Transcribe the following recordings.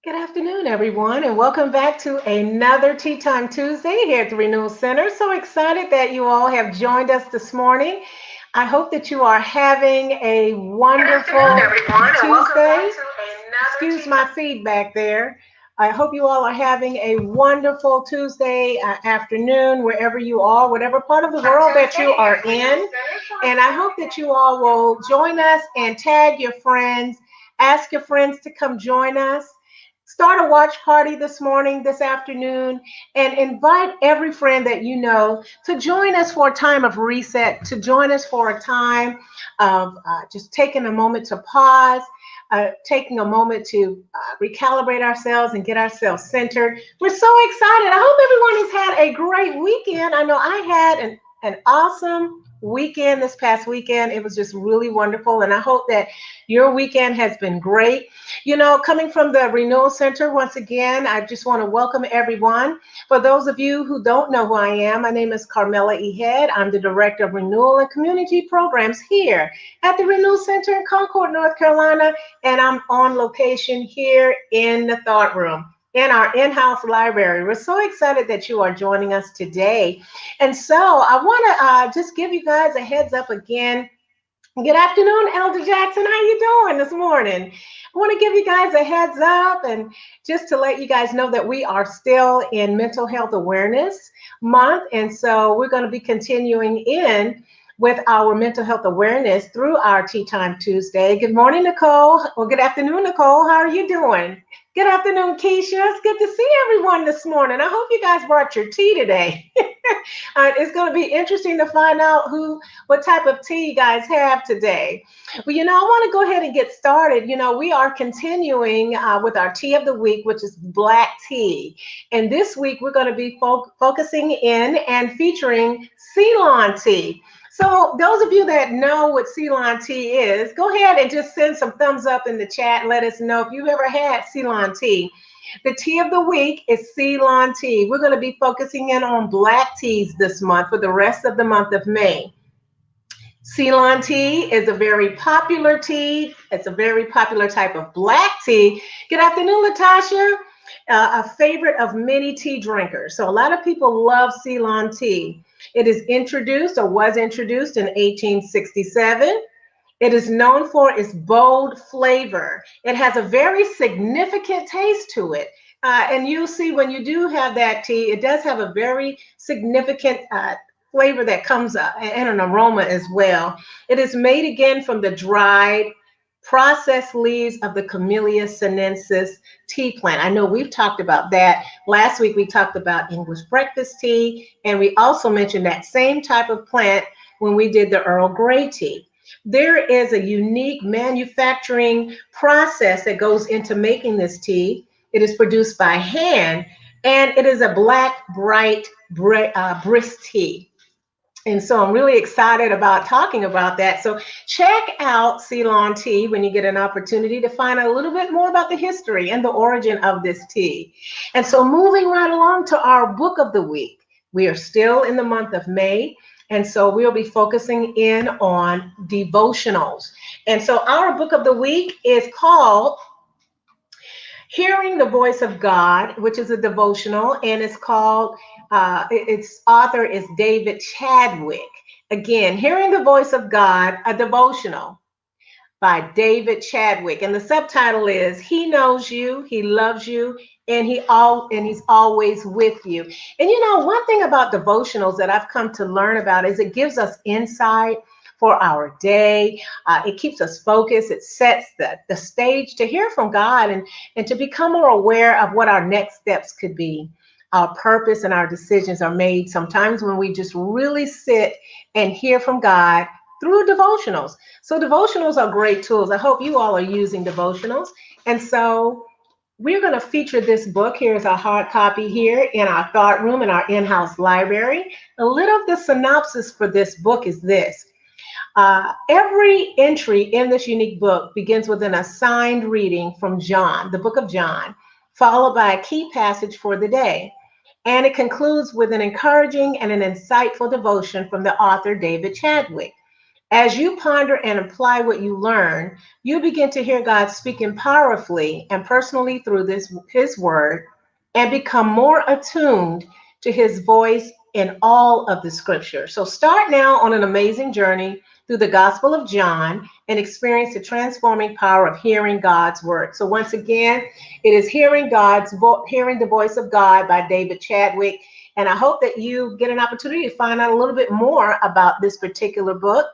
Good afternoon, everyone, and welcome back to another Tea Time Tuesday here at the Renewal Center. So excited that you all have joined us this morning. I hope that you are having a Good afternoon, wonderful everyone, and welcome Tuesday. back to another Excuse Tea my Time. feedback there. I hope you all are having a wonderful Tuesday afternoon, wherever you are, whatever part of the world that you Tuesday are here at Renewal in. Center. So And I hope excited that that you all will join us and tag your friends, ask your friends to come join us. Start a watch party this morning, this afternoon, and invite every friend that you know to join us for a time of reset, to join us for a time of just taking a moment to pause, taking a moment to recalibrate ourselves and get ourselves centered. We're so excited. I hope everyone has had a great weekend. I know I had an awesome weekend this past weekend. It was just really wonderful, and I hope that your weekend has been great. Coming from the Renewal Center, once again, I just want to welcome everyone. For those of you who don't know who I am, my name is Carmela Head. I'm the Director of Renewal and Community Programs here at the Renewal Center in Concord, North Carolina, and I'm on location here in the Thought Room in our in-house library. We're so excited that you are joining us today. And so I want to just give you guys a heads up again. Good afternoon, Elder Jackson. How you doing this morning? I want to give you guys a heads up and just to let you guys know that we are still in Mental Health Awareness Month. And so we're going to be continuing in with our mental health awareness through our Tea Time Tuesday. Good morning, Nichole. Well, good afternoon, Nichole. How are you doing? Good afternoon, Keisha. It's good to see everyone this morning. I hope you guys brought your tea today. It's going to be interesting to find out what type of tea you guys have today. Well, I want to go ahead and get started. We are continuing with our tea of the week, which is black tea. And this week, we're going to be focusing in and featuring Ceylon tea. So, those of you that know what Ceylon tea is, go ahead and just send some thumbs up in the chat and let us know if you've ever had Ceylon tea. The tea of the week is Ceylon tea. We're going to be focusing in on black teas this month for the rest of the month of May. Ceylon tea is a very popular tea. It's a very popular type of black tea. Good afternoon, Latasha. A favorite of many tea drinkers. So a lot of people love Ceylon tea. It is introduced or was introduced in 1867. It is known for its bold flavor. It has a very significant taste to it. And you'll see when you do have that tea, it does have a very significant flavor that comes up and an aroma as well. It is made again from the dried, processed leaves of the Camellia sinensis tea plant. I know we've talked about that. Last week we talked about English breakfast tea, and we also mentioned that same type of plant when we did the Earl Grey tea. There is a unique manufacturing process that goes into making this tea. It is produced by hand, and it is a black, bright, brisk tea. And so I'm really excited about talking about that. So check out Ceylon tea when you get an opportunity to find out a little bit more about the history and the origin of this tea. And so moving right along to our book of the week, we are still in the month of May. And so we'll be focusing in on devotionals. And so our book of the week is called Hearing the Voice of God, which is a devotional, and it's called, its author is David Chadwick. Again, Hearing the Voice of God, a devotional by David Chadwick. And the subtitle is He Knows You, He Loves You, and he's always with you. And one thing about devotionals that I've come to learn about is it gives us insight for our day. It keeps us focused. It sets the stage to hear from God and to become more aware of what our next steps could be. Our purpose and our decisions are made sometimes when we just really sit and hear from God through devotionals. So devotionals are great tools. I hope you all are using devotionals. And so we're going to feature this book. Here's our hard copy here in our thought room in our in-house library. A little of the synopsis for this book is this. Every entry in this unique book begins with an assigned reading from John, the book of John, followed by a key passage for the day. And it concludes with an encouraging and an insightful devotion from the author, David Chadwick. As you ponder and apply what you learn, you begin to hear God speaking powerfully and personally through his word and become more attuned to his voice in all of the scripture. So start now on an amazing journey through the Gospel of John and experience the transforming power of hearing God's word. So once again, it is hearing the voice of God by David Chadwick. And I hope that you get an opportunity to find out a little bit more about this particular book.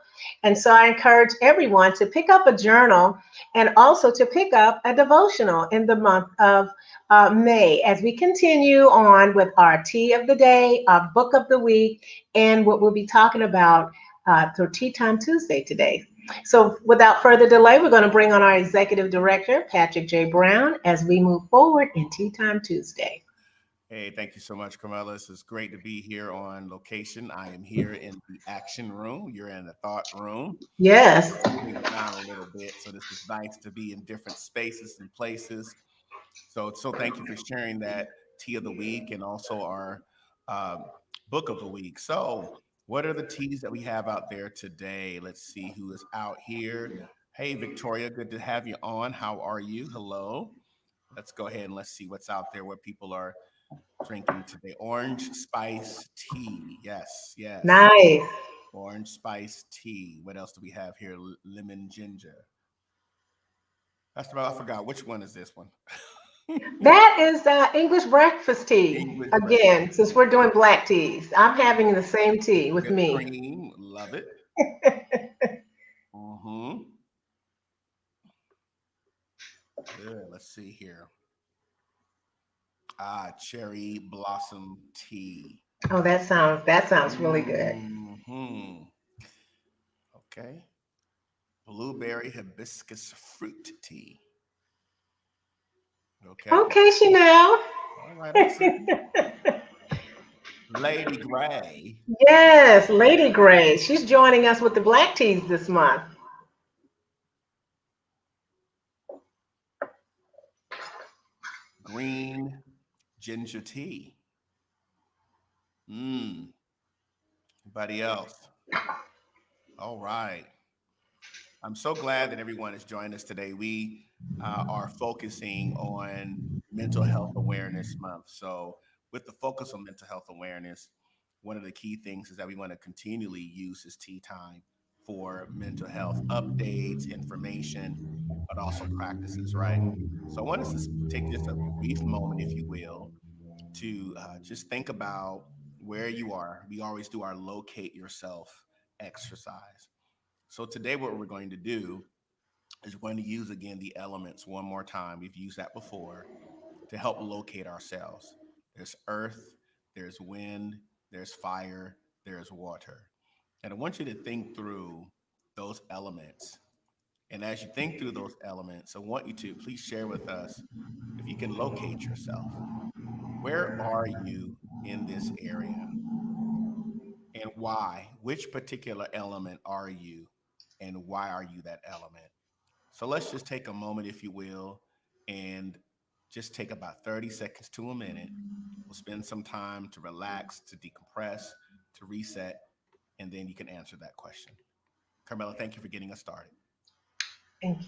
And so I encourage everyone to pick up a journal and also to pick up a devotional in the month of May as we continue on with our tea of the day, our book of the week, and what we'll be talking about through Tea Time Tuesday today. So without further delay, we're going to bring on our executive director, Patrick J. Brown, as we move forward in Tea Time Tuesday. Hey, thank you so much, Carmela. It's great to be here on location. I am here in the action room. You're in the thought room. Yes. Moving around a little bit, so this is nice to be in different spaces and places. So thank you for sharing that tea of the week and also our um, book of the week. So, what are the teas that we have out there today? Let's see who is out here. Hey, Victoria, good to have you on. How are you? Hello. Let's go ahead and let's see what's out there, what people are drinking today. Orange spice tea. Yes, yes. Nice. Orange spice tea. What else do we have here? Lemon ginger. Pastor Mel, I forgot which one is this one. That is English breakfast tea. English breakfast Again, since tea. we're doing black teas, I'm having the same tea with Whipped me. cream. Love it. Mm-hmm. Good. Let's see here. Cherry blossom tea. Oh, that sounds really good. Mm-hmm. Okay. Blueberry hibiscus fruit tea. Okay. Okay, Chanel. All right. I see. Lady Gray. Yes, Lady Grace. She's joining us with the black teas this month. Green ginger tea. Mm. Anybody else? All right. I'm so glad that everyone has joined us today. We are focusing on Mental Health Awareness Month. So, with the focus on mental health awareness, one of the key things is that we want to continually use this tea time for mental health updates, information, but also practices, right? So, I want us to take just a brief moment, if you will, to just think about where you are. We always do our locate yourself exercise. So today, what we're going to do is we're going to use again the elements one more time. We've used that before to help locate ourselves. There's earth, there's wind, there's fire, there's water. And I want you to think through those elements. And as you think through those elements, I want you to please share with us if you can locate yourself. Where are you in this area and why? Which particular element are you and why are you that element? So let's just take a moment, if you will, and just take about 30 seconds to a minute. We'll spend some time to relax, to decompress, to reset, and then you can answer that question. Carmela, thank you for getting us started. Thank you.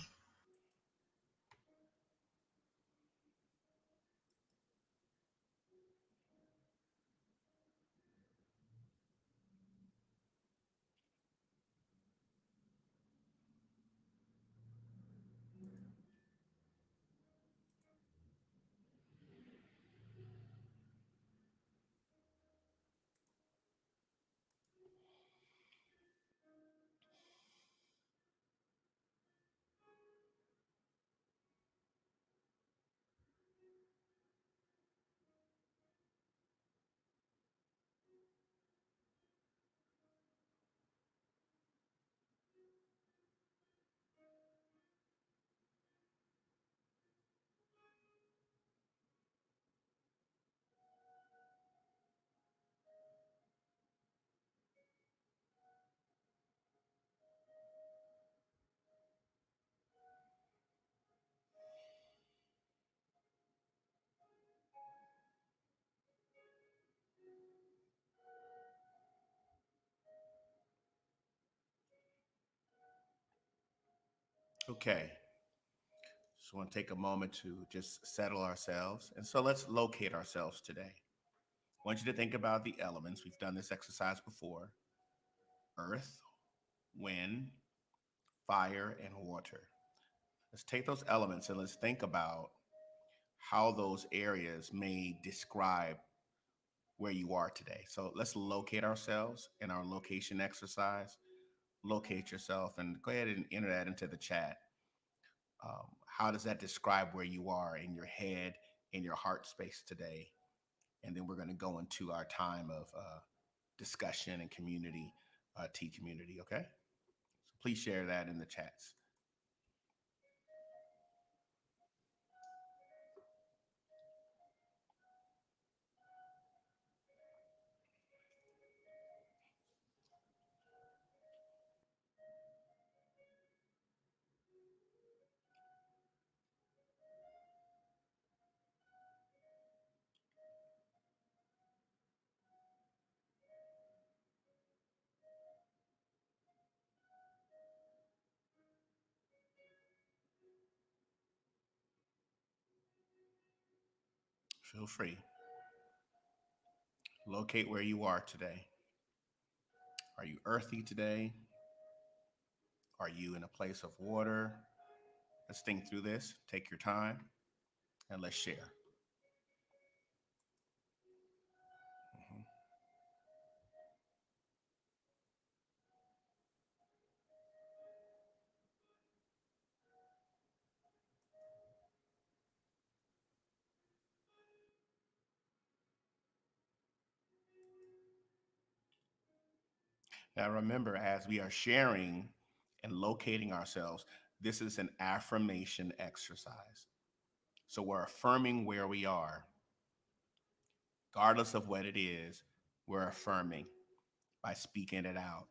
Okay, just want to take a moment to just settle ourselves. And so let's locate ourselves today. I want you to think about the elements. We've done this exercise before: earth, wind, fire, and water. Let's take those elements and let's think about how those areas may describe where you are today. So let's locate ourselves in our location exercise. Locate yourself and go ahead and enter that into the chat. How does that describe where you are in your head, in your heart space today? And then we're going to go into our time of discussion and community, tea community. Okay. So please share that in the chats. Feel free. Locate where you are today. Are you earthy today? Are you in a place of water? Let's think through this. Take your time and let's share. Mhm. Now, remember, as we are sharing and locating ourselves, this is an affirmation exercise. So we're affirming where we are, regardless of what it is, we're affirming by speaking it out,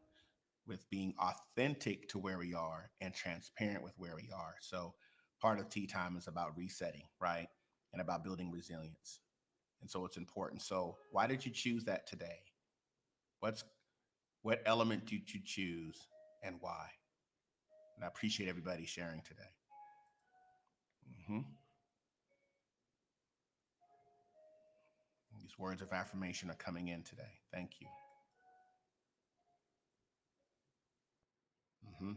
with being authentic to where we are and transparent with where we are. So part of tea time is about resetting, right? And about building resilience. And so it's important. So why did you choose that today? What's what element did you choose and why? And I appreciate everybody sharing today. hmm These words of affirmation are coming in today. Thank you. hmm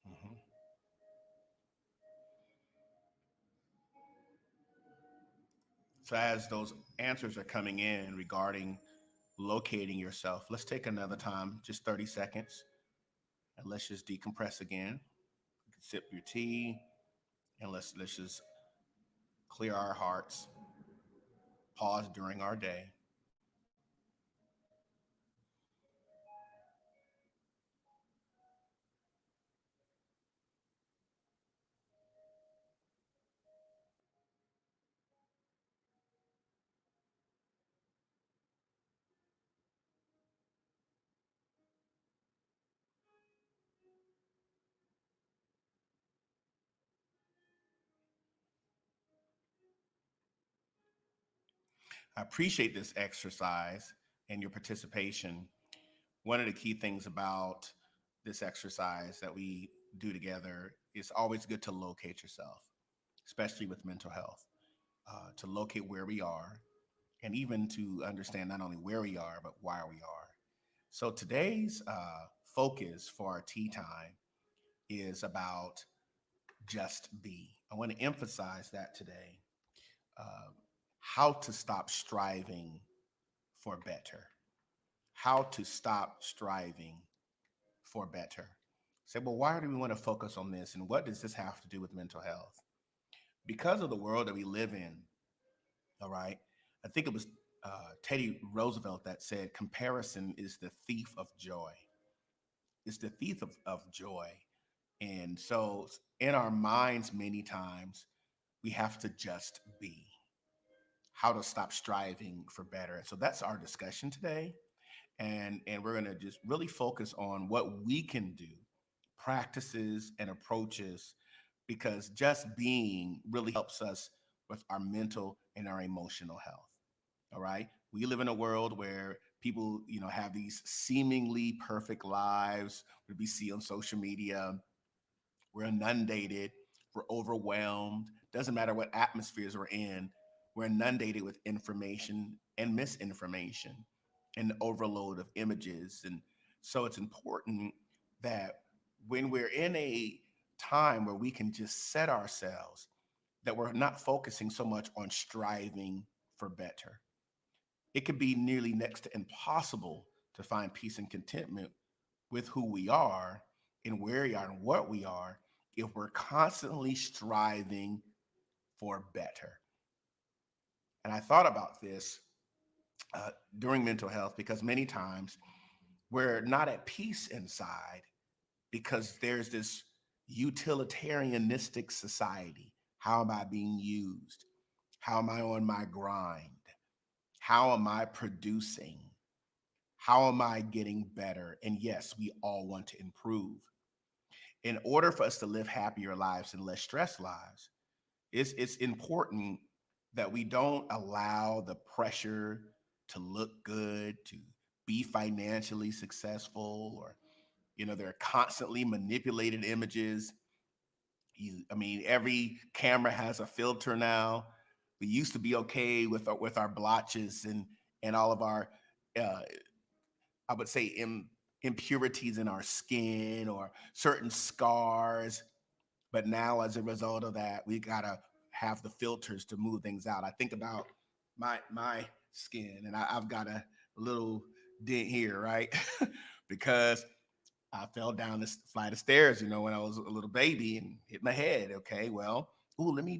hmm So as those answers are coming in regarding locating yourself, let's take another time, just 30 seconds, and let's just decompress again. You can sip your tea, and let's just clear our hearts, pause during our day. I appreciate this exercise and your participation. One of the key things about this exercise that we do together is always good to locate yourself, especially with mental health, to locate where we are and even to understand not only where we are, but why we are. So today's focus for our tea time is about just be. I want to emphasize that today. Uh, how to stop striving for better. How to stop striving for better. Say, well, why do we want to focus on this? And what does this have to do with mental health? Because of the world that we live in, all right? I think it was Teddy Roosevelt that said, comparison is the thief of joy. It's the thief of joy. And so in our minds, many times, we have to just be. How to stop striving for better. So that's our discussion today. And we're going to just really focus on what we can do, practices and approaches, because just being really helps us with our mental and our emotional health. All right. We live in a world where people, have these seemingly perfect lives that we see on social media. We're inundated, we're overwhelmed. Doesn't matter what atmospheres we're in, we're inundated with information and misinformation and overload of images. And so it's important that when we're in a time where we can just set ourselves, that we're not focusing so much on striving for better. It could be nearly next to impossible to find peace and contentment with who we are and where we are and what we are if we're constantly striving for better. And I thought about this during mental health because many times we're not at peace inside because there's this utilitarianistic society. How am I being used? How am I on my grind? How am I producing? How am I getting better? And yes, we all want to improve. In order for us to live happier lives and less stressed lives, it's important that we don't allow the pressure to look good, to be financially successful, or there are constantly manipulated images. I mean, every camera has a filter now. We used to be okay with our blotches and all of our uh, I would say impurities in our skin or certain scars. But now, as a result of that, we gotta have the filters to move things out. I think about my skin, and I've got a little dent here, right? Because I fell down this flight of stairs, when I was a little baby and hit my head. Okay, well, ooh, let me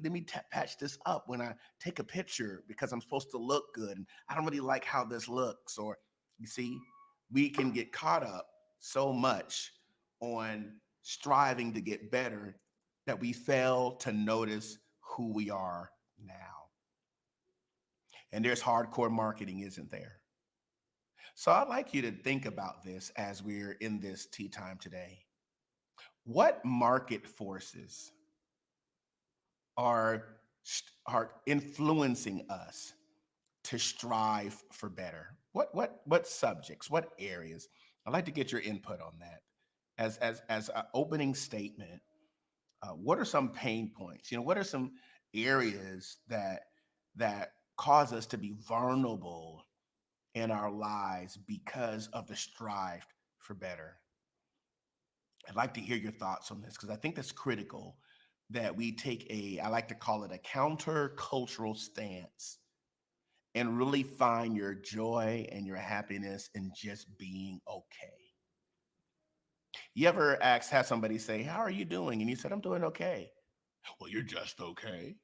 patch this up when I take a picture because I'm supposed to look good, and I don't really like how this looks. Or you see, we can get caught up so much on striving to get better that we fail to notice who we are now. And there's hardcore marketing, isn't there? So I'd like you to think about this as we're in this tea time today. What market forces are are influencing us to strive for better? What subjects, what areas? I'd like to get your input on that. As an opening statement, what are some pain points? What are some areas that cause us to be vulnerable in our lives because of the strive for better? I'd like to hear your thoughts on this because I think that's critical that we take I like to call it a counter-cultural stance and really find your joy and your happiness in just being okay. You ever have somebody say, "How are you doing?" And you said, "I'm doing okay." Well, you're just okay.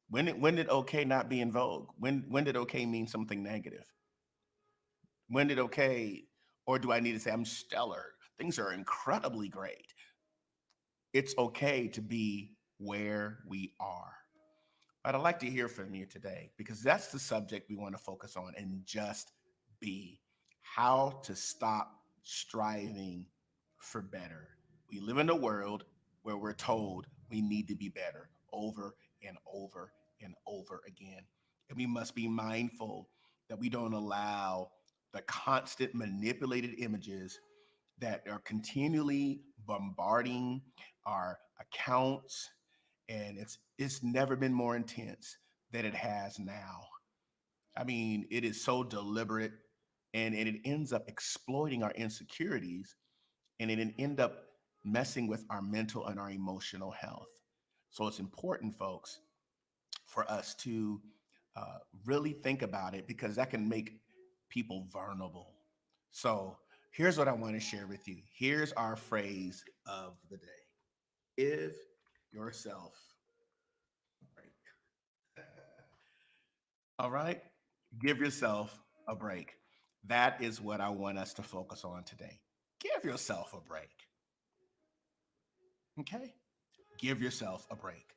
When did okay not be in vogue? When did okay mean something negative? When did okay, or do I need to say I'm stellar? Things are incredibly great. It's okay to be where we are. But I'd like to hear from you today because that's the subject we want to focus on and just be how to stop striving for better. We live in a world where we're told we need to be better over and over and over again. And we must be mindful that we don't allow the constant manipulated images that are continually bombarding our accounts, and it's never been more intense than it has now. I mean, it is so deliberate, and it ends up exploiting our insecurities, and it end up messing with our mental and our emotional health. So it's important, folks, for us to really think about it because that can make people vulnerable. So here's what I want to share with you. Here's our phrase of the day: give yourself a break. All right? Give yourself a break. That is what I want us to focus on today. Give yourself a break. Okay? Give yourself a break.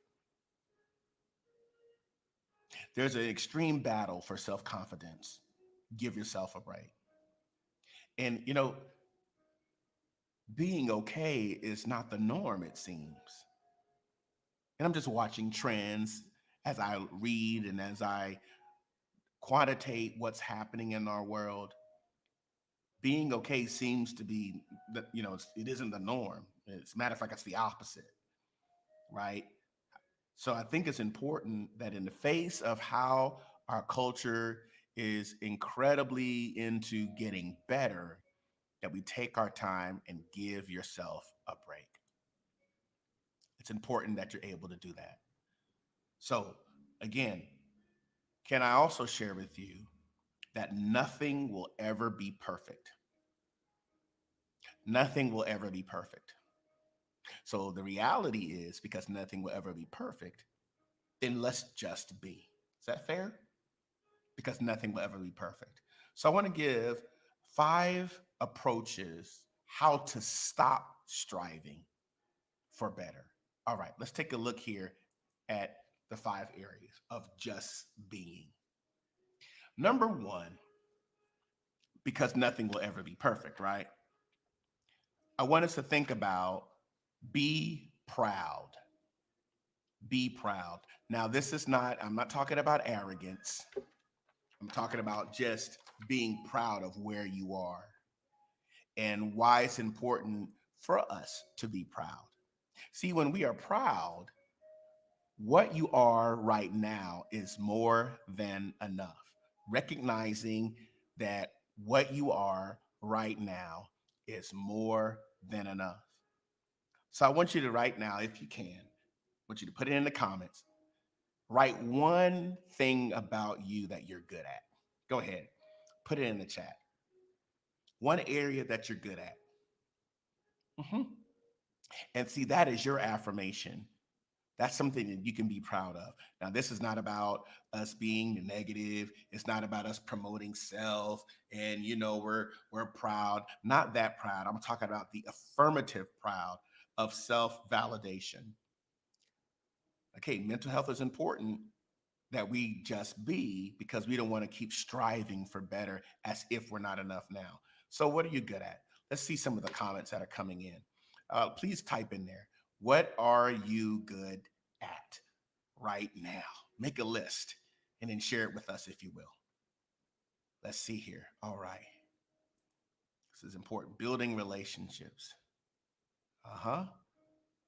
There's an extreme battle for self confidence. Give yourself a break. And, being okay is not the norm, it seems. And I'm just watching trends as I read and as I quantitate what's happening in our world, being okay seems to be, it isn't the norm. As a matter of fact, it's the opposite, right? So I think it's important that in the face of how our culture is incredibly into getting better, that we take our time and give yourself a break. It's important that you're able to do that. So again, can I also share with you that nothing will ever be perfect? Nothing will ever be perfect. So the reality is, because nothing will ever be perfect, then let's just be. Is that fair? Because nothing will ever be perfect. So I want to give 5 approaches how to stop striving for better. All right, let's take a look here at the 5 areas of just being. Number 1, because nothing will ever be perfect, right? I want us to think about be proud. Be proud. Now, I'm not talking about arrogance. I'm talking about just being proud of where you are and why it's important for us to be proud. See, when we are proud, what you are right now is more than enough. Recognizing that what you are right now is more than enough. So I want you to right now, if you can, I want you to put it in the comments. Write one thing about you that you're good at. Go ahead, put it in the chat. One area that you're good at. And see, that is your affirmation. That's something that you can be proud of. Now, this is not about us being negative. It's not about us promoting self and we're proud. Not that proud. I'm talking about the affirmative proud of self-validation. Okay, mental health is important that we just be, because we don't want to keep striving for better as if we're not enough now. So what are you good at? Let's see some of the comments that are coming in. Please type in there. What are you good at right now? Make a list and then share it with us, if you will. Let's see here. All right. This is important. Building relationships.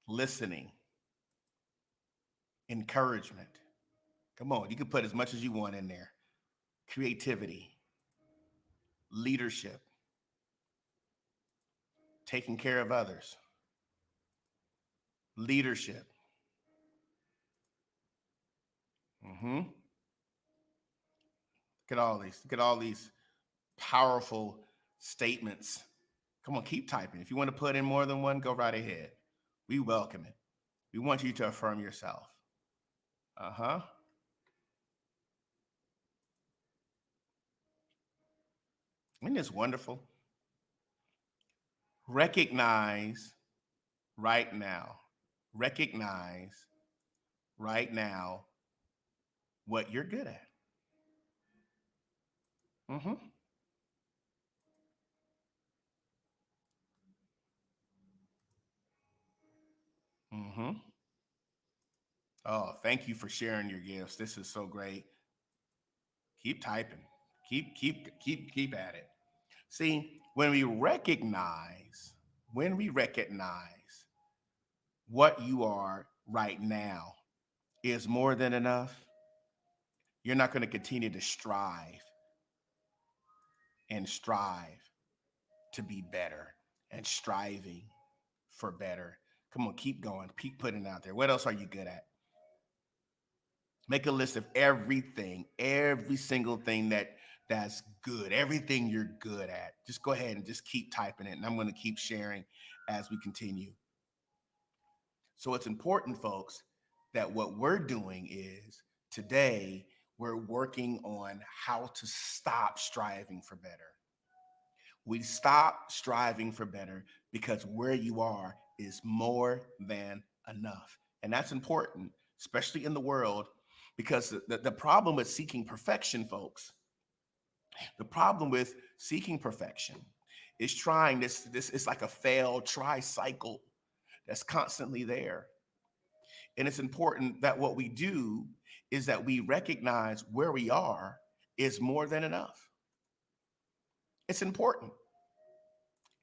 Listening. Encouragement. Come on, you can put as much as you want in there. Creativity. Leadership. Taking care of others. Leadership. Look at all these. Look at all these powerful statements. Come on, keep typing. If you want to put in more than one, go right ahead. We welcome it. We want you to affirm yourself. Isn't this wonderful? Recognize right now. Recognize right now what you're good at. Oh, thank you for sharing your gifts. This is so great. Keep typing. Keep at it. See, when we recognize what you are right now is more than enough, you're not going to continue to strive and strive to be better and striving for better. Come on, keep going. Keep putting it out there. What else are you good at? Make a list of everything, every single thing that's good, everything you're good at. Just go ahead and just keep typing it. And I'm going to keep sharing as we continue. So it's important, folks, that what we're doing is today we're working on how to stop striving for better. We stop striving for better because where you are is more than enough. And that's important, especially in the world, because the problem with seeking perfection, folks, the problem with seeking perfection is trying this it's like a failed try cycle that's constantly there. And it's important that what we do is that we recognize where we are is more than enough. It's important.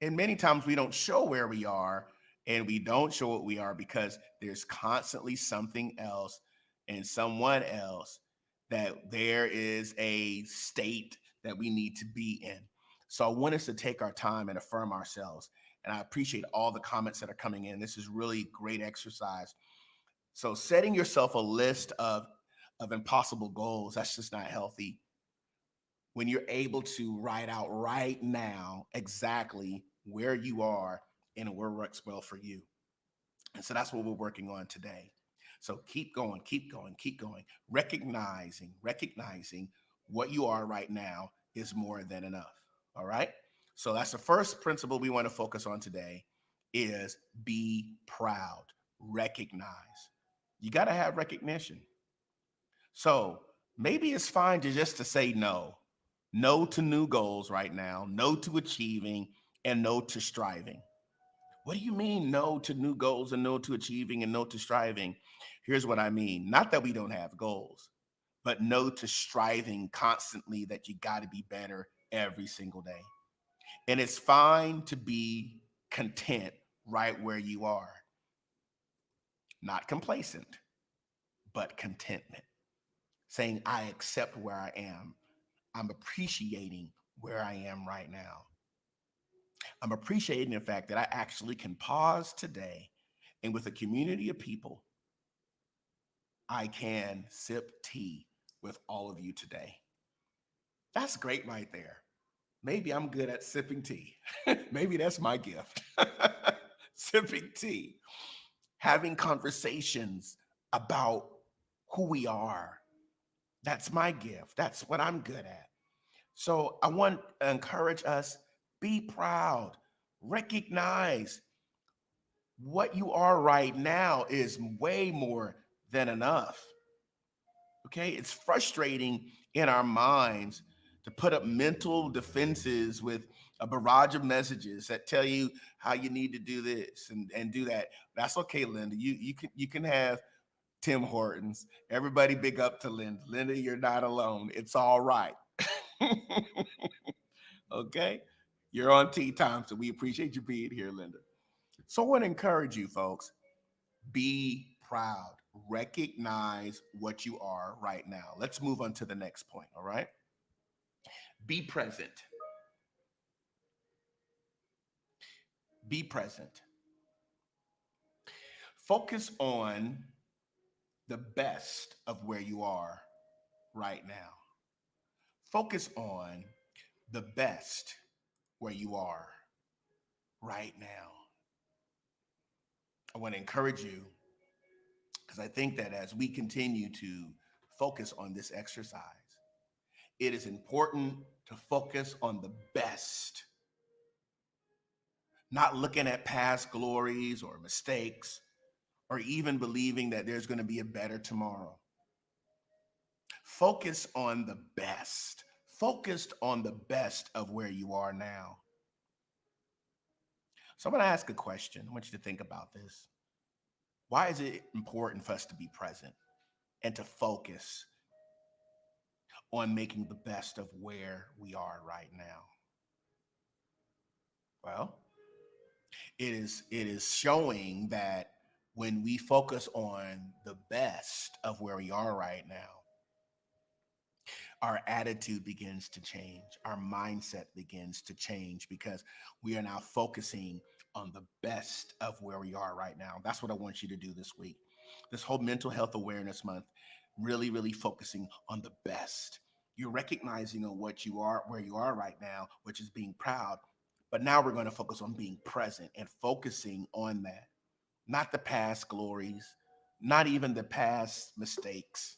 And many times we don't show where we are, and we don't show what we are because there's constantly something else and someone else that there is a state that we need to be in. So I want us to take our time and affirm ourselves. And I appreciate all the comments that are coming in. This is really great exercise. So setting yourself a list of impossible goals, that's just not healthy. When you're able to write out right now exactly where you are and where works well for you. And so that's what we're working on today. So keep going, keep going, keep going. Recognizing what you are right now is more than enough. All right. So that's the first principle we want to focus on today is be proud. Recognize. You got to have recognition. So maybe it's fine to just to say no. No to new goals right now, no to achieving, and no to striving. What do you mean no to new goals and no to achieving and no to striving? Here's what I mean. Not that we don't have goals, but no to striving constantly that you got to be better every single day. And it's fine to be content right where you are. Not complacent, but contentment. Saying, I accept where I am. I'm appreciating where I am right now. I'm appreciating the fact that I actually can pause today and with a community of people, I can sip tea with all of you today. That's great right there. Maybe I'm good at sipping tea. Maybe that's my gift. Sipping tea, having conversations about who we are. That's my gift. That's what I'm good at. So I want to encourage us, be proud, recognize what you are right now is way more than enough. Okay, it's frustrating in our minds to put up mental defenses with a barrage of messages that tell you how you need to do this and do that. That's okay, Linda. You can have Tim Hortons. Everybody big up to Linda. Linda, you're not alone. It's all right. Okay? You're on tea time, so we appreciate you being here, Linda. So I want to encourage you folks, be proud. Recognize what you are right now. Let's move on to the next point, all right? Be present. Be present. Focus on the best of where you are right now. Focus on the best where you are right now. I want to encourage you because I think that as we continue to focus on this exercise, it is important to focus on the best, not looking at past glories or mistakes, or even believing that there's going to be a better tomorrow. Focus on the best. Focused on the best of where you are now. So I'm going to ask a question. I want you to think about this. Why is it important for us to be present and to focus on making the best of where we are right now? Well, it is showing that when we focus on the best of where we are right now, our attitude begins to change. Our mindset begins to change because we are now focusing on the best of where we are right now. That's what I want you to do this week. This whole mental health awareness month, really, really focusing on the best. You're recognizing on what you are, where you are right now, which is being proud. But now we're going to focus on being present and focusing on that, not the past glories, not even the past mistakes,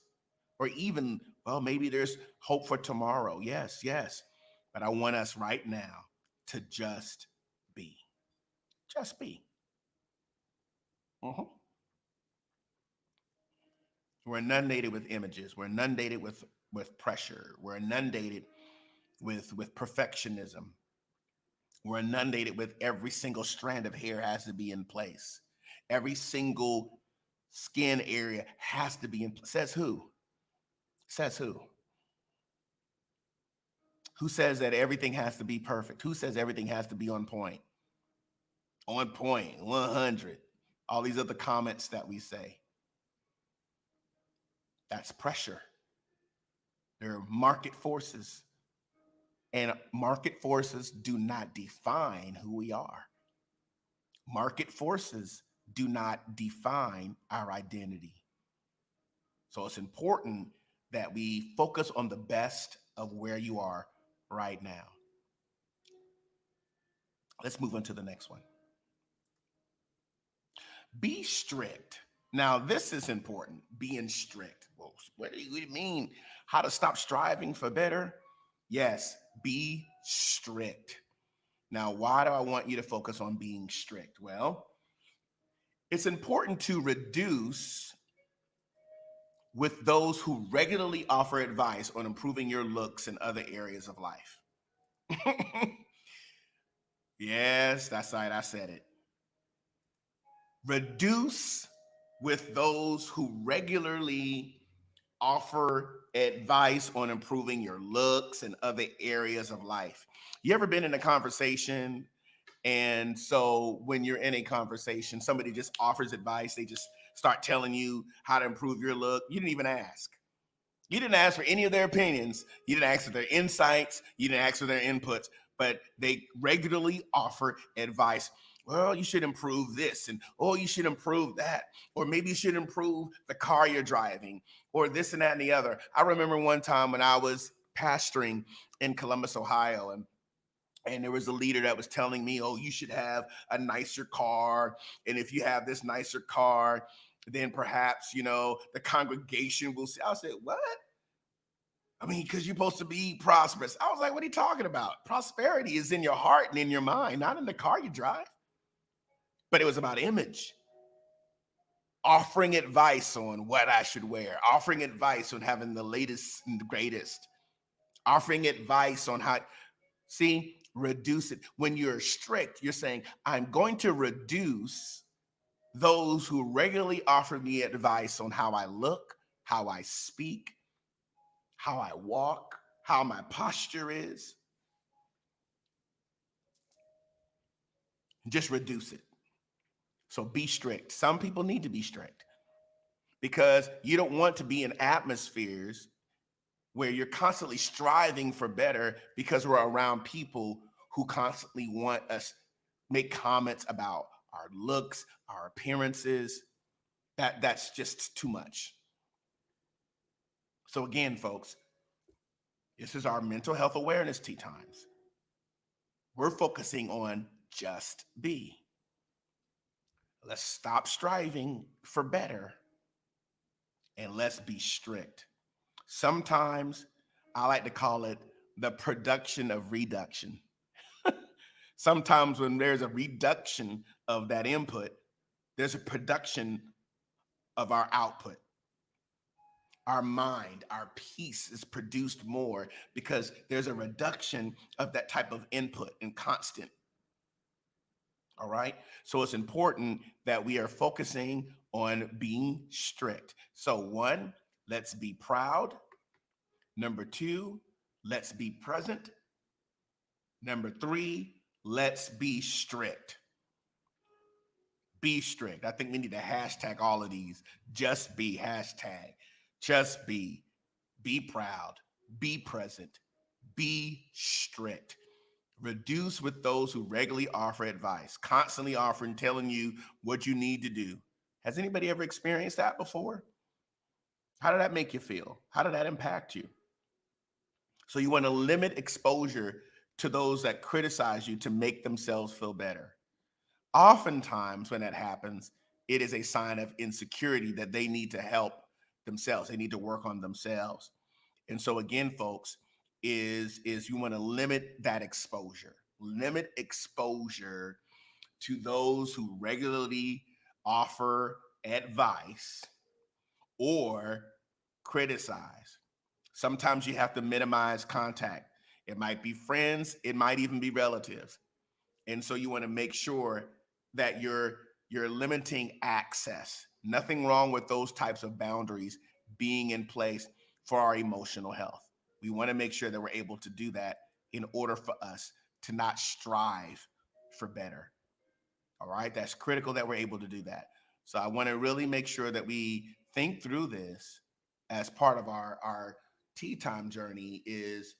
or even, well, maybe there's hope for tomorrow. Yes, yes. But I want us right now to just be. Just be. Mhm. We're inundated with images. We're inundated with pressure. We're inundated with perfectionism. We're inundated with every single strand of hair has to be in place. Every single skin area has to be in place. Says who? Says who? Who says that everything has to be perfect? Who says everything has to be on point? On point, 100. All these other comments that we say. That's pressure. There are market forces. And market forces do not define who we are. Market forces do not define our identity. So it's important that we focus on the best of where you are right now. Let's move on to the next one. Be strict. Now, this is important, being strict. Well, what do you mean? How to stop striving for better? Yes, be strict. Now, why do I want you to focus on being strict? Well, it's important to reduce with those who regularly offer advice on improving your looks in other areas of life. Yes, that's right, I said it. Reduce with those who regularly offer advice on improving your looks and other areas of life. You ever been in a conversation, and so when you're in a conversation, somebody just offers advice, they just start telling you how to improve your look. You didn't even ask. You didn't ask for any of their opinions. You didn't ask for their insights. You didn't ask for their inputs, but they regularly offer advice. Well, you should improve this, and oh, you should improve that, or maybe you should improve the car you're driving, or this and that and the other. I remember one time when I was pastoring in Columbus, Ohio, and there was a leader that was telling me, oh, you should have a nicer car, and if you have this nicer car, then perhaps, the congregation will see. I said, what? I mean, because you're supposed to be prosperous. I was like, what are you talking about? Prosperity is in your heart and in your mind, not in the car you drive. But it was about image. Offering advice on what I should wear, offering advice on having the latest and the greatest, offering advice on how, reduce it. When you're strict, you're saying, I'm going to reduce those who regularly offer me advice on how I look, how I speak, how I walk, how my posture is. Just reduce it. So be strict. Some people need to be strict because you don't want to be in atmospheres where you're constantly striving for better because we're around people who constantly want us make comments about our looks, our appearances. That's just too much. So again, folks, this is our mental health awareness tea times. We're focusing on just be. Let's stop striving for better and let's be strict. Sometimes I like to call it the production of reduction. Sometimes when there's a reduction of that input, there's a production of our output. Our mind, our peace is produced more because there's a reduction of that type of input and constant. All right. So it's important that we are focusing on being strict. So 1, let's be proud. Number 2, let's be present. Number 3, let's be strict. Be strict. I think we need to hashtag all of these. Just be hashtag. Just be proud, be present, be strict. Reduce with those who regularly offer advice, constantly offering, telling you what you need to do. Has anybody ever experienced that before? How did that make you feel? How did that impact you? So you want to limit exposure to those that criticize you to make themselves feel better. Oftentimes when that happens, it is a sign of insecurity that they need to help themselves. They need to work on themselves. And so again, folks, is you want to limit that exposure. Limit exposure to those who regularly offer advice or criticize. Sometimes you have to minimize contact. It might be friends, it might even be relatives. And so you want to make sure that you're limiting access. Nothing wrong with those types of boundaries being in place for our emotional health. We want to make sure that we're able to do that in order for us to not strive for better. All right, that's critical that we're able to do that. So I want to really make sure that we think through this as part of our tea time journey. Is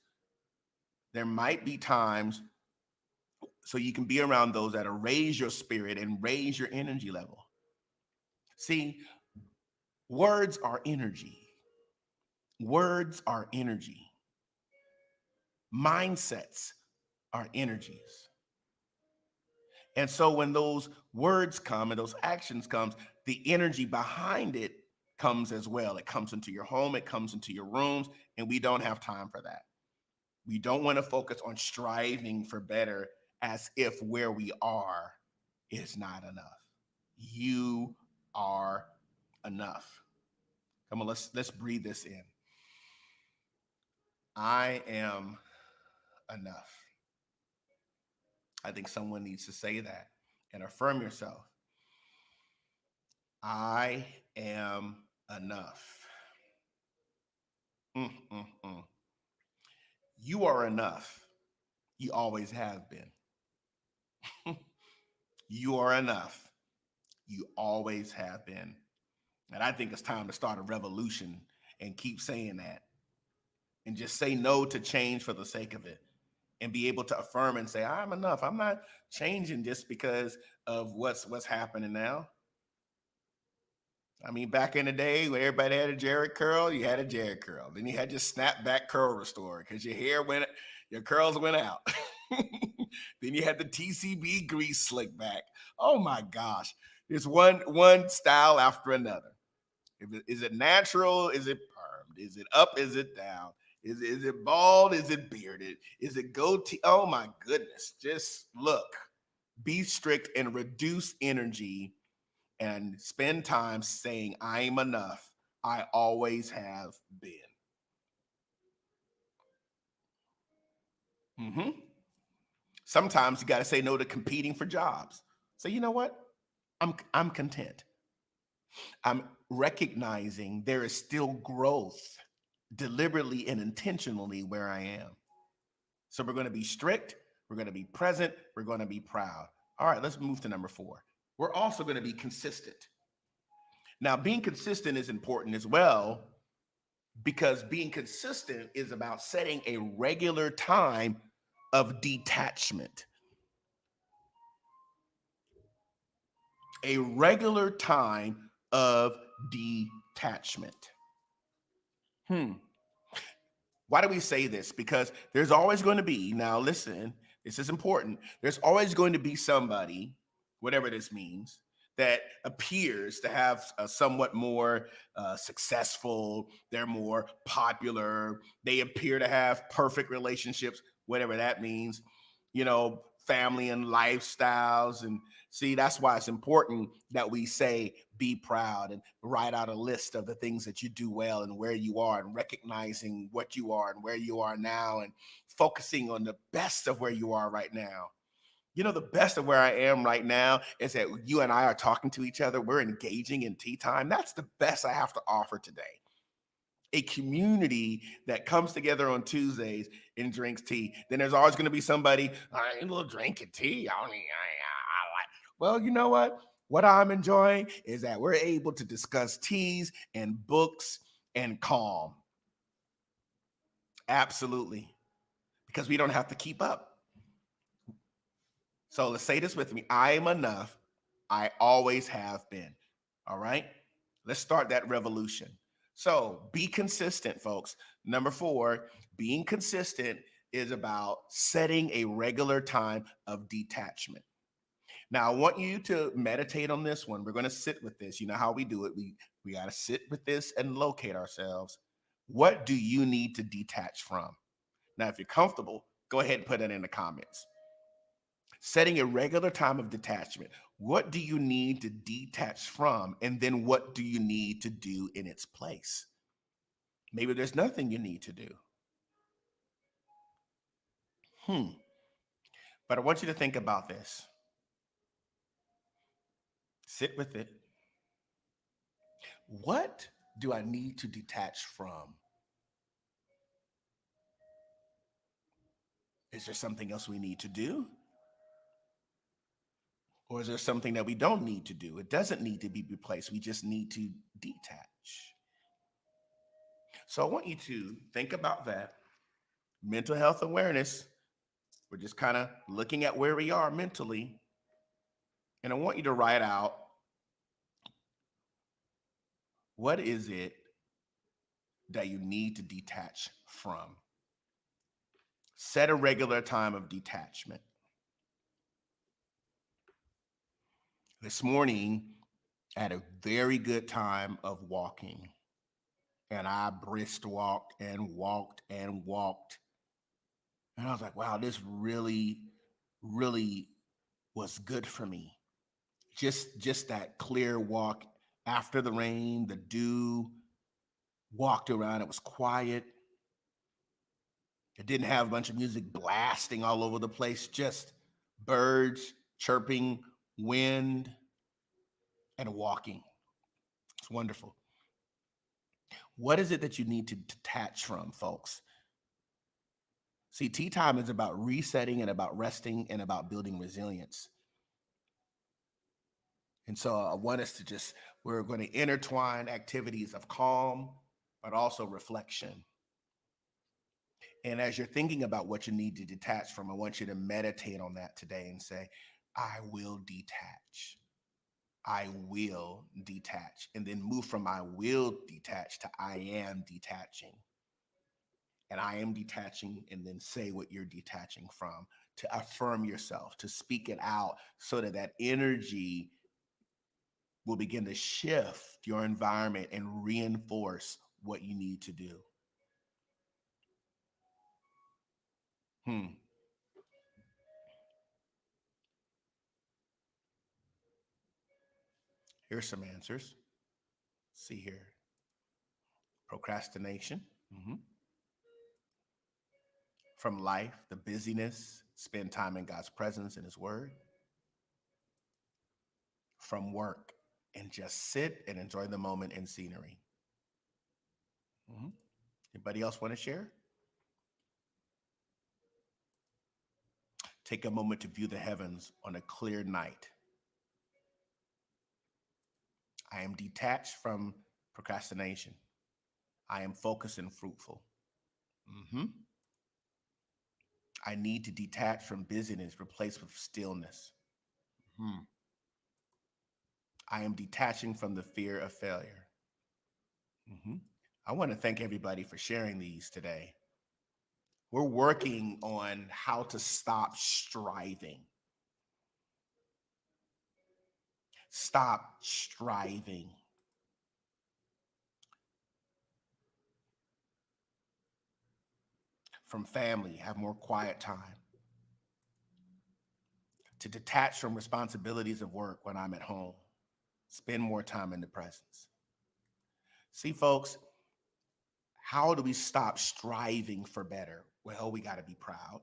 there might be times so you can be around those that raise your spirit and raise your energy level. See, words are energy. Words are energy. Mindsets are energies. And so when those words come and those actions comes, the energy behind it comes as well. It comes into your home, it comes into your rooms, and we don't have time for that. We don't want to focus on striving for better as if where we are is not enough. You are enough. Come on, let's breathe this in. I am enough. I think someone needs to say that and affirm yourself. I am enough. Mm, mm, mm. You are enough. You always have been. You are enough. You always have been. And I think it's time to start a revolution and keep saying that and just say no to change for the sake of it and be able to affirm and say, I'm enough. I'm not changing just because of what's happening now. I mean, back in the day when everybody had a Jerry curl, you had a Jerry curl. Then you had your snapback curl restore because your curls went out. Then you had the TCB grease slick back. Oh my gosh. There's one style after another. Is it natural? Is it permed? Is it up? Is it down? Is it bald? Is it bearded? Is it goatee? Oh my goodness. Just look, be strict and reduce energy and spend time saying, I'm enough. I always have been. Mm-hmm. Sometimes you got to say no to competing for jobs. So you know what? I'm content. I'm recognizing there is still growth deliberately and intentionally where I am. So we're going to be strict, we're going to be present, we're going to be proud. All right, let's move to number 4. We're also going to be consistent. Now, being consistent is important as well because being consistent is about setting a regular time of detachment. A regular time of detachment. Why do we say this? Because there's always going to be, now listen, this is important. There's always going to be somebody, whatever this means, that appears to have a somewhat more successful, they're more popular, they appear to have perfect relationships, whatever that means, family and lifestyles. And see, that's why it's important that we say, be proud and write out a list of the things that you do well and where you are and recognizing what you are and where you are now and focusing on the best of where you are right now. The best of where I am right now is that you and I are talking to each other. We're engaging in tea time. That's the best I have to offer today. A community that comes together on Tuesdays and drinks tea. Then there's always going to be somebody, I ain't a little drinking tea. I like. Well, you know what? What I'm enjoying is that we're able to discuss teas and books and calm. Absolutely. Because we don't have to keep up. So let's say this with me. I am enough. I always have been. All right. Let's start that revolution. So be consistent, folks. Number 4, being consistent is about setting a regular time of detachment. Now, I want you to meditate on this one. We're going to sit with this. You know how we do it. We got to sit with this and locate ourselves. What do you need to detach from? Now, if you're comfortable, go ahead and put it in the comments. Setting a regular time of detachment. What do you need to detach from? And then what do you need to do in its place? Maybe there's nothing you need to do. But I want you to think about this. Sit with it. What do I need to detach from? Is there something else we need to do? Or is there something that we don't need to do? It doesn't need to be replaced. We just need to detach. So I want you to think about that. Mental health awareness. We're just kind of looking at where we are mentally. And I want you to write out, what is it that you need to detach from? Set a regular time of detachment. This morning, I had a very good time of walking. And I brisk walked and walked and walked. And I was like, wow, this really, really was good for me. Just that clear walk after the rain, the dew, walked around. It was quiet. It didn't have a bunch of music blasting all over the place, just birds chirping, wind, and walking. It's wonderful. What is it that you need to detach from, folks? See, tea time is about resetting and about resting and about building resilience. And so I want us to we're going to intertwine activities of calm, but also reflection. And as you're thinking about what you need to detach from, I want you to meditate on that today and say, I will detach. I will detach. And then move from I will detach to I am detaching. And I am detaching, and then say what you're detaching from, to affirm yourself, to speak it out so that that energy will begin to shift your environment and reinforce what you need to do. Here's some answers. See here. Procrastination. From life, the busyness, spend time in God's presence and his word. From work, and just sit and enjoy the moment and scenery. Anybody else want to share? Take a moment to view the heavens on a clear night. I am detached from procrastination. I am focused and fruitful. I need to detach from busyness, replaced with stillness. I am detaching from the fear of failure. I want to thank everybody for sharing these today. We're working on how to stop striving. Stop striving. From family, have more quiet time. To detach from responsibilities of work when I'm at home. Spend more time in the presence. See, folks, how do we stop striving for better? Well, we got to be proud.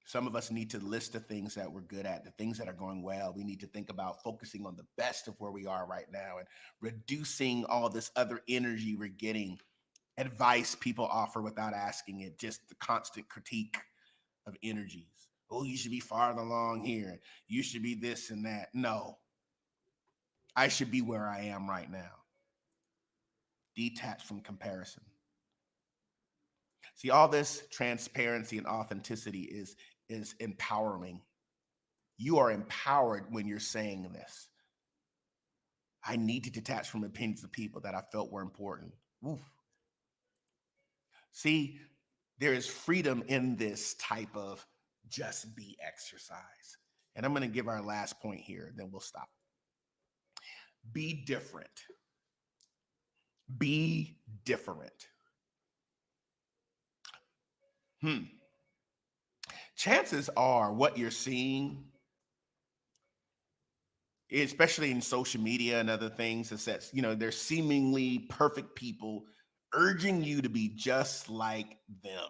Some of us need to list the things that we're good at, the things that are going well. We need to think about focusing on the best of where we are right now and reducing all this other energy we're getting, advice people offer without asking it, just the constant critique of energies. Oh, you should be farther along here. You should be this and that. No, I should be where I am right now. Detached from comparison. See, all this transparency and authenticity is empowering. You are empowered when you're saying this. I need to detach from opinions of people that I felt were important. Oof. See, there is freedom in this type of just be exercise. And I'm going to give our last point here, then we'll stop. Be different. Be different. Chances are what you're seeing, especially in social media and other things, is that, there's seemingly perfect people urging you to be just like them.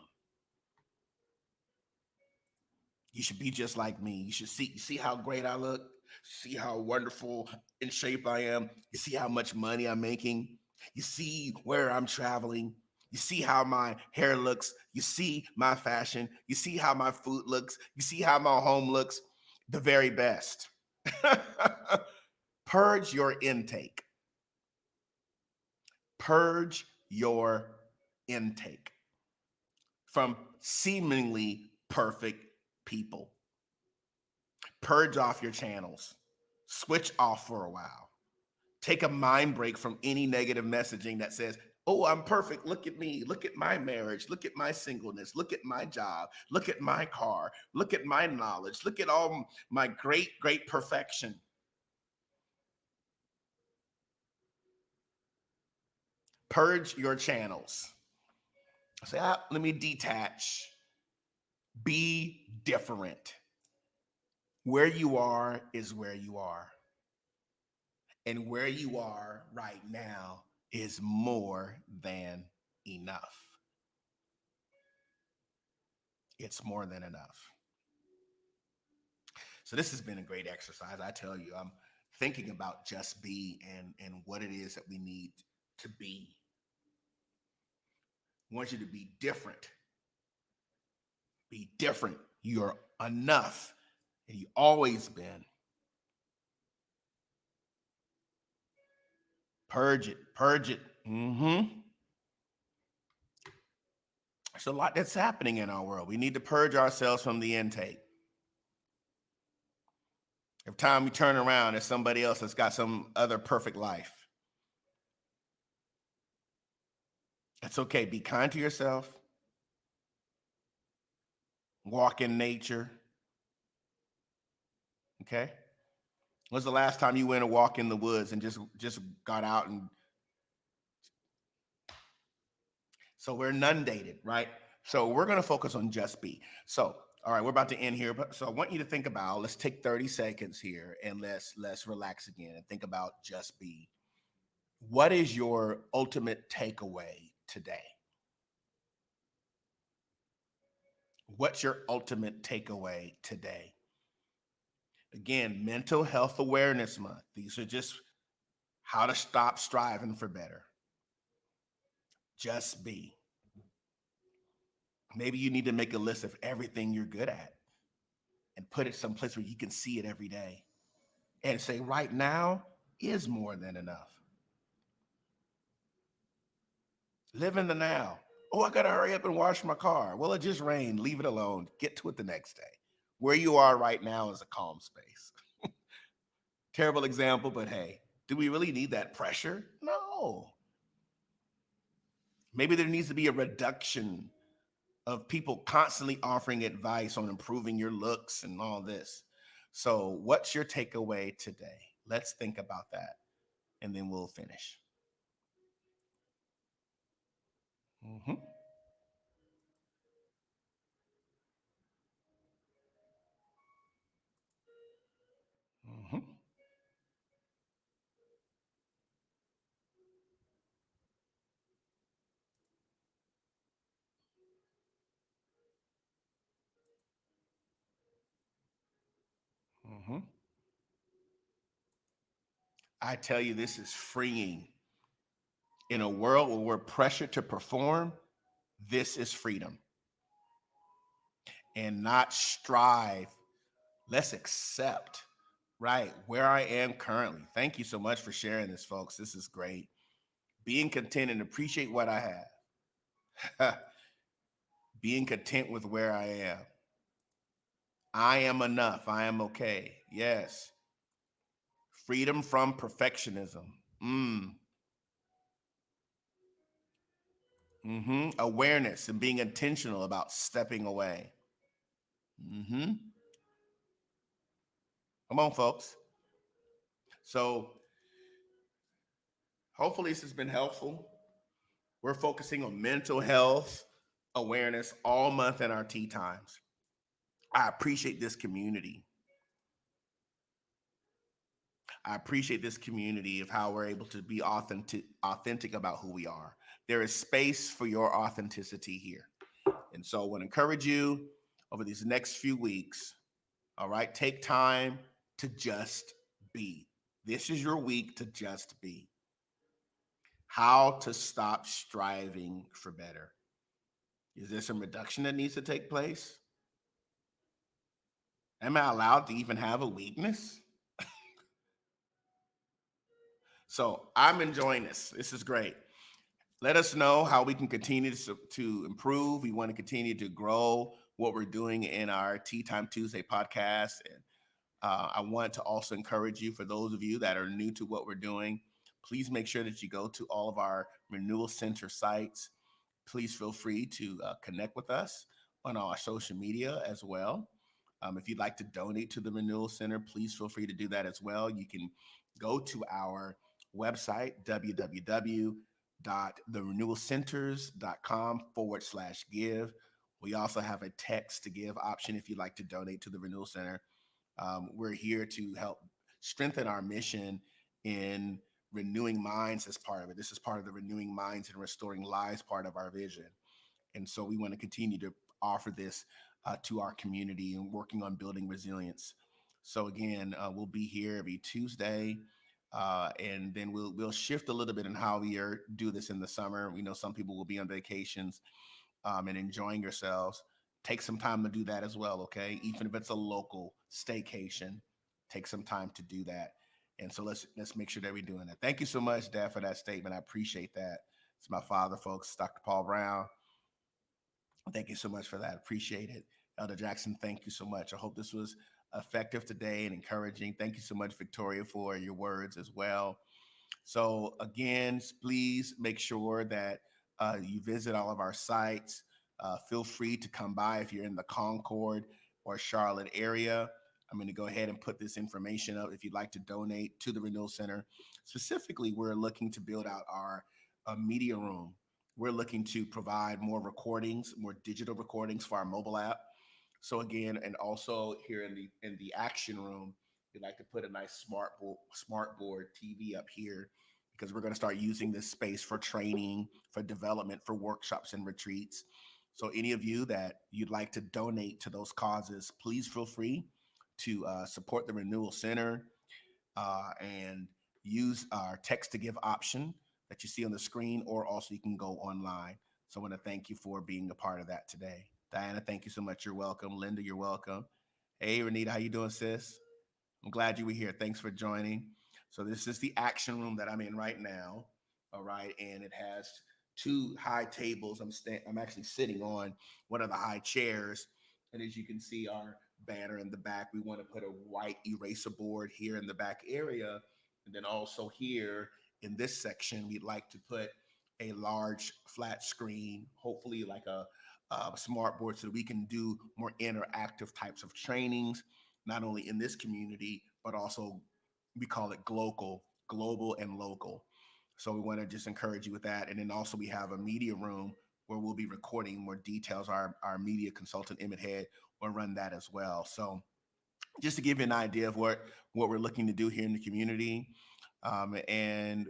You should be just like me. You should see how great I look, see how wonderful in shape I am. You see how much money I'm making. You see where I'm traveling. You see how my hair looks. You see my fashion. You see how my food looks. You see how my home looks. The very best. Purge your intake. Purge your intake from seemingly perfect people. Purge off your channels. Switch off for a while. Take a mind break from any negative messaging that says, oh, I'm perfect. Look at me. Look at my marriage. Look at my singleness. Look at my job. Look at my car. Look at my knowledge. Look at all my great, great perfection. Purge your channels. Say, let me detach. Be different. Where you are is where you are. And where you are right now is more than enough. It's more than enough. So this has been a great exercise. I tell you, I'm thinking about just be and what it is that we need to be. I want you to be different. Be different. You're enough. And you always been. Purge it. Purge it. There's a lot that's happening in our world. We need to purge ourselves from the intake. Every time we turn around, there's somebody else that's got some other perfect life. It's okay. Be kind to yourself. Walk in nature. Okay? When's the last time you went and walk in the woods and just got out and so we're inundated, right? So we're going to focus on just be. So, all right, we're about to end here. But so I want you to think about, let's take 30 seconds here and let's relax again and think about just be. What is your ultimate takeaway today? What's your ultimate takeaway today? Again, Mental Health Awareness Month. These are just how to stop striving for better. Just be. Maybe you need to make a list of everything you're good at and put it someplace where you can see it every day and say, right now is more than enough. Live in the now. Oh, I got to hurry up and wash my car. Well, it just rained. Leave it alone. Get to it the next day. Where you are right now is a calm space. Terrible example, but hey, do we really need that pressure? No. Maybe there needs to be a reduction of people constantly offering advice on improving your looks and all this. So what's your takeaway today? Let's think about that and then we'll finish. Mm-hmm. Mm-hmm. Mm-hmm. I tell you, this is freeing. In a world where we're pressured to perform, this is freedom. And not strive. Let's accept, right, where I am currently. Thank you so much for sharing this, folks. This is great. Being content and appreciate what I have. Being content with where I am. I am enough. I am okay. Yes. Freedom from perfectionism. Awareness and being intentional about stepping away. Come on, folks. So hopefully this has been helpful. We're focusing on mental health awareness all month in our tea times. I appreciate this community. I appreciate this community of how we're able to be authentic about who we are. There is space for your authenticity here. And so I want to encourage you over these next few weeks, all right, take time to just be. This is your week to just be. How to stop striving for better. Is there some reduction that needs to take place? Am I allowed to even have a weakness? So I'm enjoying this. This is great. Let us know how we can continue to improve. We want to continue to grow what we're doing in our Tea Time Tuesday podcast. And I want to also encourage you, for those of you that are new to what we're doing, please make sure that you go to all of our Renewal Center sites. Please feel free to connect with us on our social media as well. If you'd like to donate to the Renewal Center, please feel free to do that as well. You can go to our website, www.therenewalcenters.com/give. We also have a text to give option if you'd like to donate to the Renewal Center. We're here to help strengthen our mission in renewing minds as part of it. This is part of the renewing minds and restoring lives part of our vision. And so we want to continue to offer this to our community and working on building resilience. So again, we'll be here every Tuesday. And then we'll shift a little bit in how we do this in the summer. We know some people will be on vacations and enjoying yourselves. Take some time to do that as well, okay? Even if it's a local staycation, take some time to do that. And so let's make sure that we're doing that. Thank you so much, Dad, for that statement. I appreciate that. It's my father, folks, Dr. Paul Brown. Thank you so much for that. Appreciate it. Elder Jackson, thank you so much. I hope this was effective today and encouraging. Thank you so much, Victoria, for your words as well. So again, please make sure that you visit all of our sites. Feel free to come by if you're in the Concord or Charlotte area. I'm going to go ahead and put this information up if you'd like to donate to the Renewal Center. Specifically, we're looking to build out our media room. We're looking to provide more recordings, more digital recordings for our mobile app. So again, and also here in the action room, we'd like to put a nice smart board TV up here because we're going to start using this space for training, for development, for workshops and retreats. So any of you that you'd like to donate to those causes, please feel free to support the Renewal Center and use our text to give option that you see on the screen, or also you can go online. So I want to thank you for being a part of that today. Diana, thank you so much. You're welcome. Linda, you're welcome. Hey, Renita, how you doing, sis? I'm glad you were here. Thanks for joining. So this is the action room that I'm in right now. All right, and it has two high tables. I'm actually sitting on one of the high chairs, and as you can see, our banner in the back. We want to put a white eraser board here in the back area, and then also here in this section, we'd like to put a large flat screen, hopefully like a smart board, so that we can do more interactive types of trainings, not only in this community, but also we call it global and local. So we want to just encourage you with that. And then also we have a media room where we'll be recording more details. Our media consultant, Emmett Head, will run that as well. So just to give you an idea of what we're looking to do here in the community and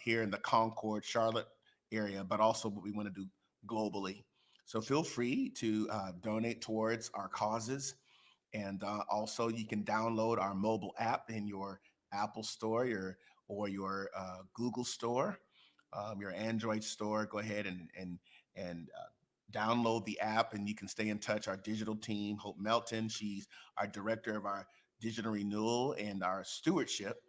here in the Concord, Charlotte area, but also what we want to do globally. So feel free to donate towards our causes. And also you can download our mobile app in your Apple store or your Google store, your Android store. Go ahead and download the app, and you can stay in touch. Our digital team, Hope Melton, she's our director of our digital renewal and our stewardship.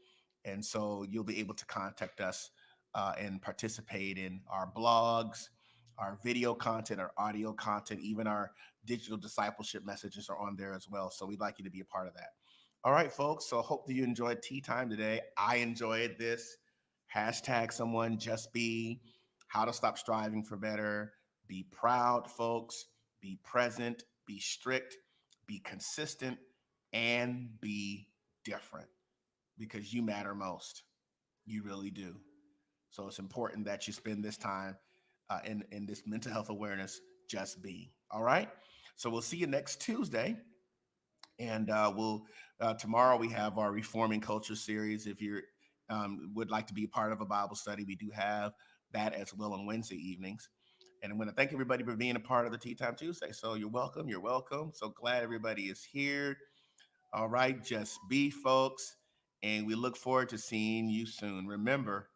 And so you'll be able to contact us and participate in our blogs, our video content, our audio content, even our digital discipleship messages are on there as well. So we'd like you to be a part of that. All right, folks. So hope that you enjoyed tea time today. I enjoyed this. Hashtag someone just be, how to stop striving for better. Be proud, folks. Be present, be strict, be consistent, and be different, because you matter most. You really do. So it's important that you spend this time in this mental health awareness just being. All right. So we'll see you next Tuesday. And we'll tomorrow we have our Reforming Culture series. If you would like to be a part of a Bible study, we do have that as well on Wednesday evenings. And I'm going to thank everybody for being a part of the Tea Time Tuesday. So you're welcome. You're welcome. So glad everybody is here. All right. Just be, folks. And we look forward to seeing you soon. Remember,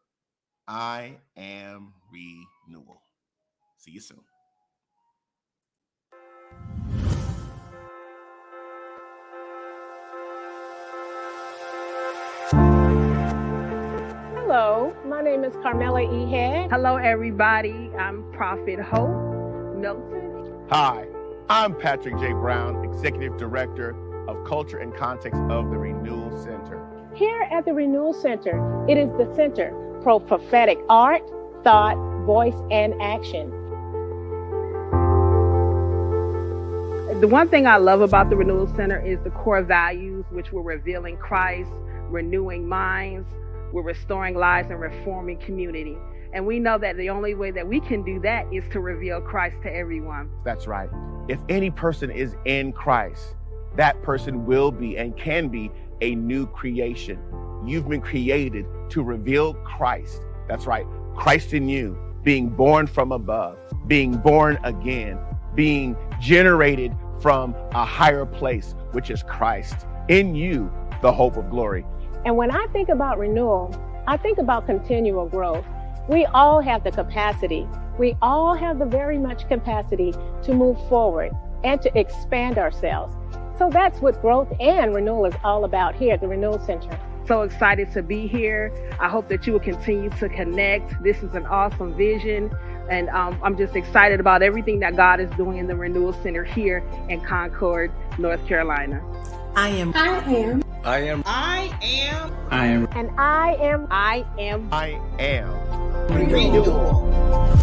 I am renewal. See you soon. Hello, my name is Carmela Head. Hello, everybody. I'm Prophet Hope Milton. Hi, I'm Patrick J. Brown, Executive Director of Culture and Context of the Renewal Center. Here at the Renewal Center, it is the center for prophetic art, thought, voice, and action. The one thing I love about the Renewal Center is the core values, which we're revealing Christ, renewing minds, we're restoring lives and reforming community. And we know that the only way that we can do that is to reveal Christ to everyone. That's right. If any person is in Christ, that person will be and can be a new creation. You've been created to reveal Christ. That's right. Christ in you, being born from above, being born again, being generated from a higher place, which is Christ. In you, the hope of glory. And when I think about renewal, I think about continual growth. We all have the capacity. We all have the very much capacity to move forward and to expand ourselves. So that's what growth and renewal is all about here at the Renewal Center. So excited to be here. I hope that you will continue to connect. This is an awesome vision. And I'm just excited about everything that God is doing in the Renewal Center here in Concord, North Carolina. I am. And I am. Renewal.